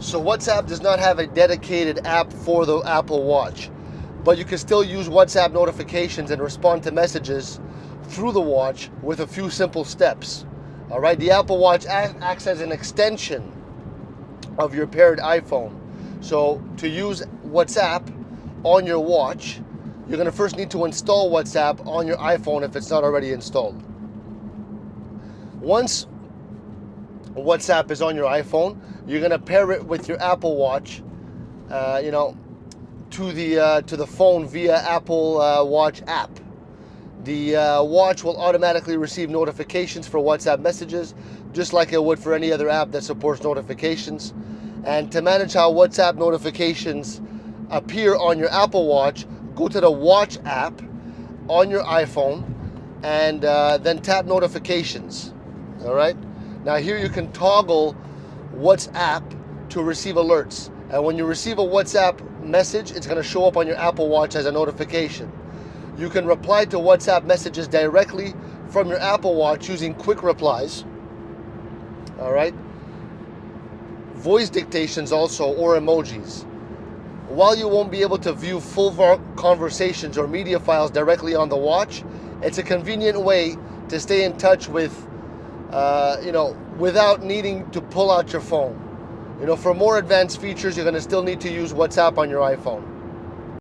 So WhatsApp does not have a dedicated app for the Apple Watch, but you can still use WhatsApp notifications and respond to messages through the watch with a few simple steps. All right, the Apple Watch acts as an extension of your paired iPhone. So to use WhatsApp on your watch, you're going to first need to install WhatsApp on your iPhone if it's not already installed. Once WhatsApp is on your iPhone, you're going to pair it with your Apple Watch, to the phone via Apple Watch app. The watch will automatically receive notifications for WhatsApp messages, just like it would for any other app that supports notifications. And to manage how WhatsApp notifications appear on your Apple Watch, go to the Watch app on your iPhone and then tap notifications. All right. Now here you can toggle WhatsApp to receive alerts. And when you receive a WhatsApp message, it's going to show up on your Apple Watch as a notification. You can reply to WhatsApp messages directly from your Apple Watch using quick replies. All right. Voice dictations also, or emojis. While you won't be able to view full conversations or media files directly on the watch, it's a convenient way to stay in touch with, without needing to pull out your phone. For more advanced features, you're going to still need to use WhatsApp on your iPhone.